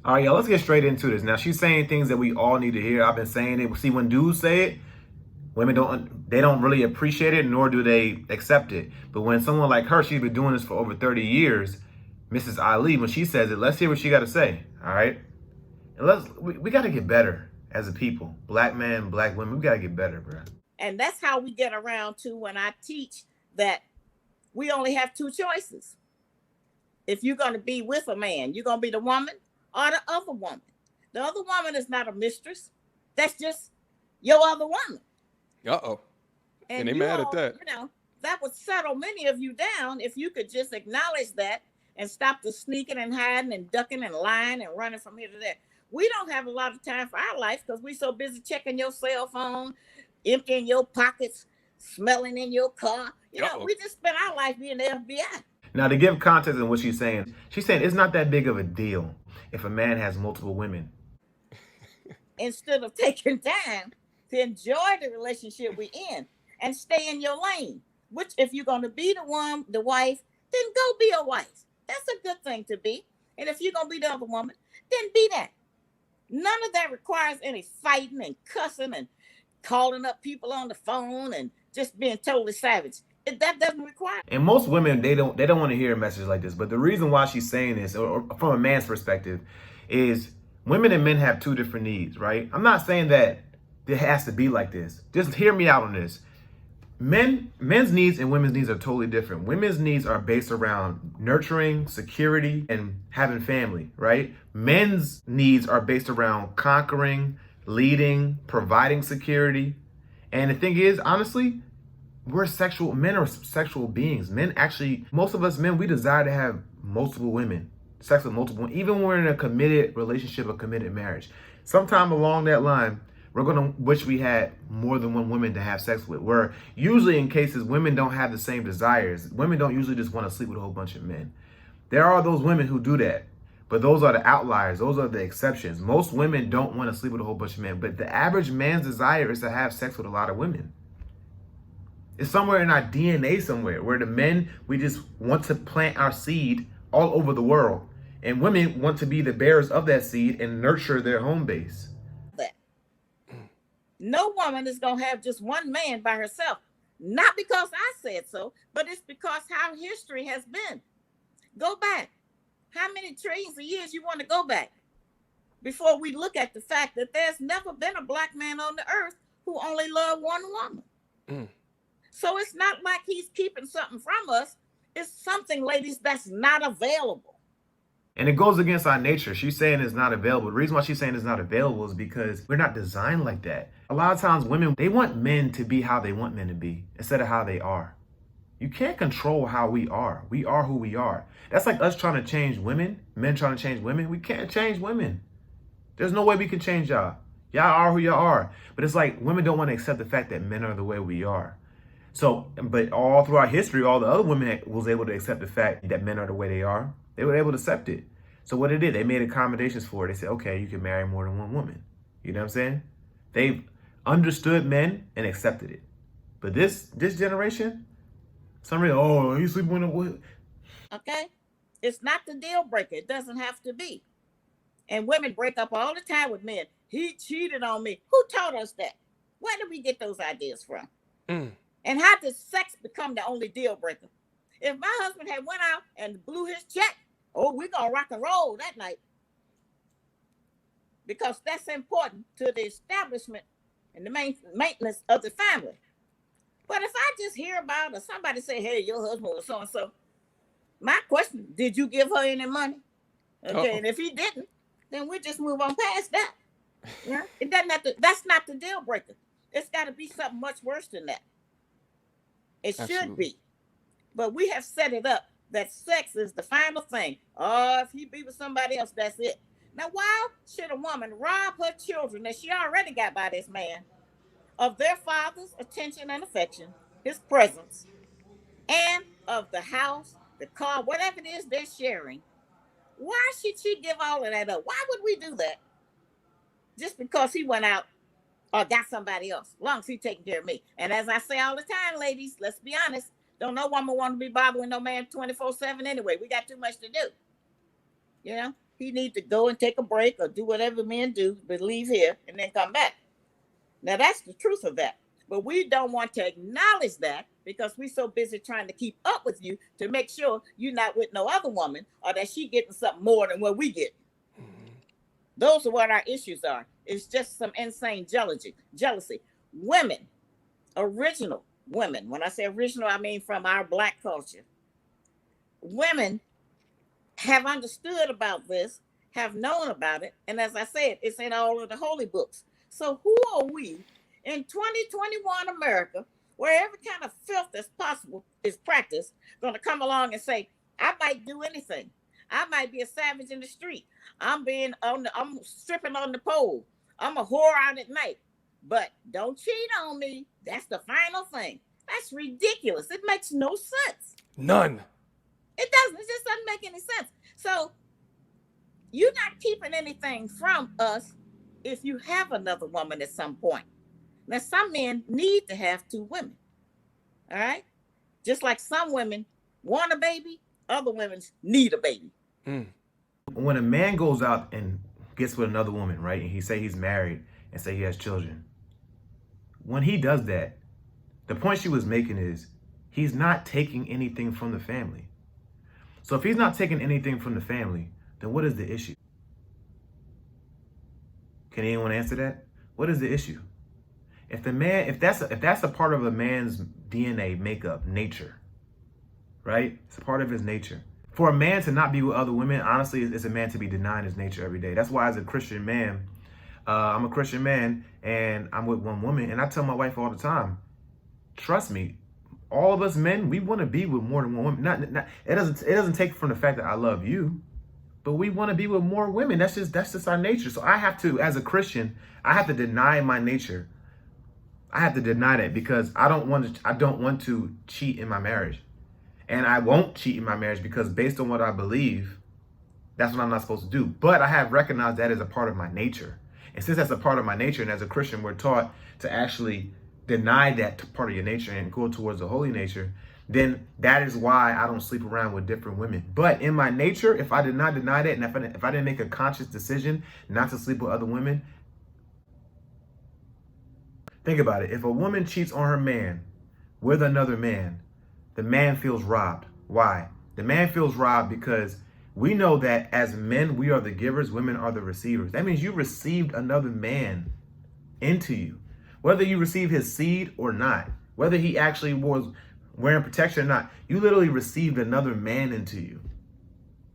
All right, y'all, let's get straight into this. Now, she's saying things that we all need to hear. I've been saying it. See, when dudes say it, women don't really appreciate it, nor do they accept it. But when someone like her, she's been doing this for over 30 years, Mrs. Ali, when she says it, let's hear what she got to say. All right, and we got to get better as a people, black men, black women. We got to get better, bro. And that's how we get around to when I teach that we only have two choices. If you're going to be with a man, you're going to be the woman or the other woman. The other woman is not a mistress. That's just your other woman. Uh-oh. And And they you mad at all, that. that would settle many of you down if you could just acknowledge that and stop the sneaking and hiding and ducking and lying and running from here to there. We don't have a lot of time for our life because we're so busy checking your cell phone, emptying your pockets, smelling in your car. Uh-oh. We just spend our life being the FBI. Now, to give context in what she's saying it's not that big of a deal if a man has multiple women. Instead of taking time to enjoy the relationship we're in and stay in your lane. Which, if you're going to be the wife, then go be a wife. That's a good thing to be. And if you're going to be the other woman, then be that. None of that requires any fighting and cussing and calling up people on the phone and just being totally savage. That doesn't require. And most women, they don't want to hear a message like this. But the reason why she's saying this, or from a man's perspective, is women and men have two different needs, right? I'm not saying that it has to be like this. Just hear me out on this. Men's needs and women's needs are totally different. Women's needs are based around nurturing, security, and having family, right? Men's needs are based around conquering, leading, providing security. And the thing is, honestly, men are sexual beings. Men actually, most of us men, we desire to have multiple women, sex with multiple, even when we're in a committed relationship, a committed marriage. Sometime along that line, we're going to wish we had more than one woman to have sex with. Where usually in cases, women don't have the same desires. Women don't usually just want to sleep with a whole bunch of men. There are those women who do that, but those are the outliers. Those are the exceptions. Most women don't want to sleep with a whole bunch of men, but the average man's desire is to have sex with a lot of women. It's somewhere in our DNA somewhere where the men, we just want to plant our seed all over the world. And women want to be the bearers of that seed and nurture their home base. That. No woman is going to have just one man by herself. Not because I said so, but it's because how history has been. Go back. How many trillions of years you want to go back before we look at the fact that there's never been a black man on the earth who only loved one woman? Mm. So it's not like he's keeping something from us. It's something, ladies, that's not available. And it goes against our nature. She's saying it's not available. The reason why she's saying it's not available is because we're not designed like that. A lot of times women, they want men to be how they want men to be instead of how they are. You can't control how we are. We are who we are. That's like us trying to change women, men trying to change women. We can't change women. There's no way we can change y'all. Y'all are who y'all are. But it's like women don't want to accept the fact that men are the way we are. So, but all throughout history, all the other women was able to accept the fact that men are the way they are. They were able to accept it. So what they did, they made accommodations for it. They said, okay, you can marry more than one woman. You know what I'm saying? They've understood men and accepted it. But this generation, some reason, oh, you sleep with a. Okay? It's not the deal breaker. It doesn't have to be. And women break up all the time with men. He cheated on me. Who taught us that? Where did we get those ideas from? Mm. And how does sex become the only deal breaker? If my husband had went out and blew his check, oh, we're going to rock and roll that night. Because that's important to the establishment and the maintenance of the family. But if I just hear about or somebody say, hey, your husband was so-and-so, my question, did you give her any money? Okay, Uh-oh. and if he didn't, then we just move on past that. Yeah, it doesn't have to, that's not the deal breaker. It's got to be something much worse than that. It should be. But we have set it up that sex is the final thing. Oh, if he be with somebody else, that's it. Now, why should a woman rob her children that she already got by this man of their father's attention and affection, his presence, and of the house, the car, whatever it is they're sharing? Why should she give all of that up? Why would we do that? Just because he went out or got somebody else, as long as he's taking care of me. And as I say all the time, ladies, let's be honest, don't no woman want to be bothering no man 24/7 anyway. We got too much to do. You know? He need to go and take a break or do whatever men do, but leave here and then come back. Now that's the truth of that. But we don't want to acknowledge that because we're so busy trying to keep up with you to make sure you're not with no other woman or that she getting something more than what we get. Those are what our issues are. It's just some insane jealousy. Women, original women. When I say original, I mean from our Black culture. Women have understood about this, have known about it, and as I said, it's in all of the holy books. So who are we in 2021 America, where every kind of filth that's possible is practiced, going to come along and say, I might do anything. I might be a savage in the street. I'm stripping on the pole. I'm a whore out at night. But don't cheat on me. That's the final thing. That's ridiculous. It makes no sense. None. It doesn't. It just doesn't make any sense. So you're not keeping anything from us if you have another woman at some point. Now, some men need to have two women. All right? Just like some women want a baby, other women need a baby. When a man goes out and gets with another woman, right, and he say he's married and say he has children, when he does that, the point she was making is he's not taking anything from the family. So if he's not taking anything from the family, then what is the issue? Can anyone answer that? What is the issue? If that's a part of a man's DNA makeup, nature, right? It's a part of his nature. For a man to not be with other women, honestly, it's a man to be denying his nature every day. That's why as a Christian man, I'm a Christian man and I'm with one woman, and I tell my wife all the time, trust me, all of us men, we want to be with more than one woman. It doesn't take from the fact that I love you, but we want to be with more women. That's just our nature. So I have to, as a Christian, I have to deny my nature. I have to deny that because I don't want to cheat in my marriage. And I won't cheat in my marriage because based on what I believe, that's what I'm not supposed to do. But I have recognized that as a part of my nature. And since that's a part of my nature, and as a Christian, we're taught to actually deny that part of your nature and go towards the holy nature, then that is why I don't sleep around with different women. But in my nature, if I did not deny that, and if I didn't make a conscious decision not to sleep with other women, think about it. If a woman cheats on her man with another man, the man feels robbed. Why? The man feels robbed because we know that as men, we are the givers, women are the receivers. That means you received another man into you. Whether you receive his seed or not, whether he actually was wearing protection or not, you literally received another man into you.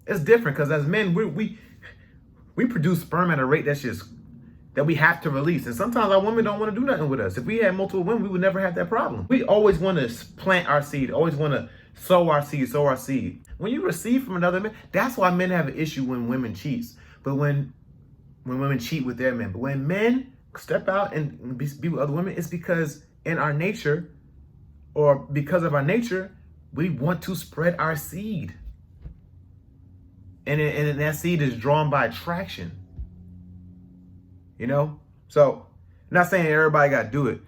It's different because as men, we produce sperm at a rate that we have to release. And sometimes our women don't want to do nothing with us. If we had multiple women, we would never have that problem. We always want to plant our seed, always want to sow our seed. When you receive from another man, that's why men have an issue when women cheat. But when women cheat with their men. But when men step out and be with other women, it's because in our nature, or because of our nature, we want to spread our seed. And that seed is drawn by attraction. You know? So, I'm not saying everybody got to do it,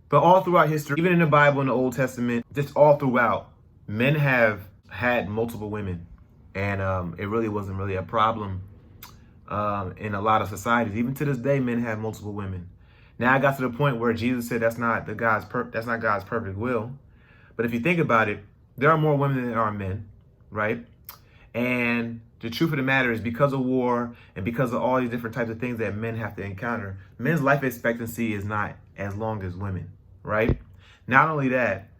but all throughout history, even in the Bible, in the Old Testament, just all throughout, men have had multiple women. And it really wasn't really a problem in a lot of societies. Even to this day, men have multiple women. Now I got to the point where Jesus said that's not God's perfect will. But if you think about it, there are more women than there are men, right? And the truth of the matter is, because of war and because of all these different types of things that men have to encounter, men's life expectancy is not as long as women, right? Not only that,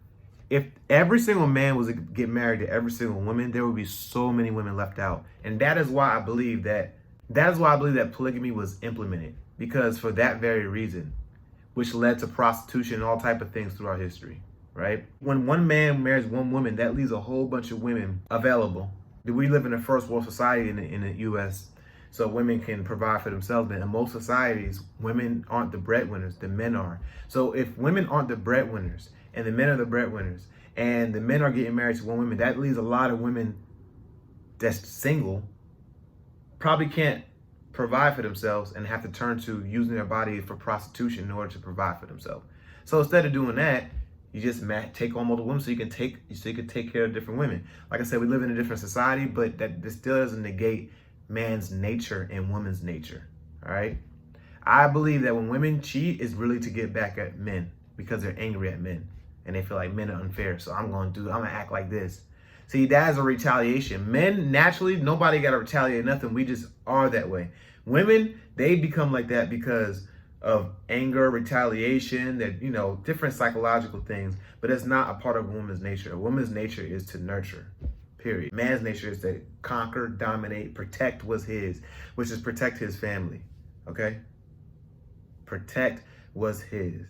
if every single man was to get married to every single woman, there would be so many women left out. And that is why I believe that polygamy was implemented, because for that very reason, which led to prostitution and all type of things throughout history, right? When one man marries one woman, that leaves a whole bunch of women available. We live in a first world society in the U.S., so women can provide for themselves. But in most societies, women aren't the breadwinners, the men are. So if women aren't the breadwinners and the men are the breadwinners and the men are getting married to one woman, that leaves a lot of women that's single, probably can't provide for themselves and have to turn to using their body for prostitution in order to provide for themselves. So instead of doing that, you just take on multiple women so you can take care of different women. Like I said, we live in a different society, but that still doesn't negate man's nature and woman's nature. All right. I believe that when women cheat, it's really to get back at men because they're angry at men and they feel like men are unfair. So I'm gonna act like this. See, that is a retaliation. Men naturally, nobody gotta retaliate nothing. We just are that way. Women, they become like that because of anger, retaliation, that different psychological things, but it's not a part of a woman's nature. A woman's nature is to nurture. Period. Man's nature is to conquer, dominate, protect what's his, which is protect his family. Okay? Protect what's his.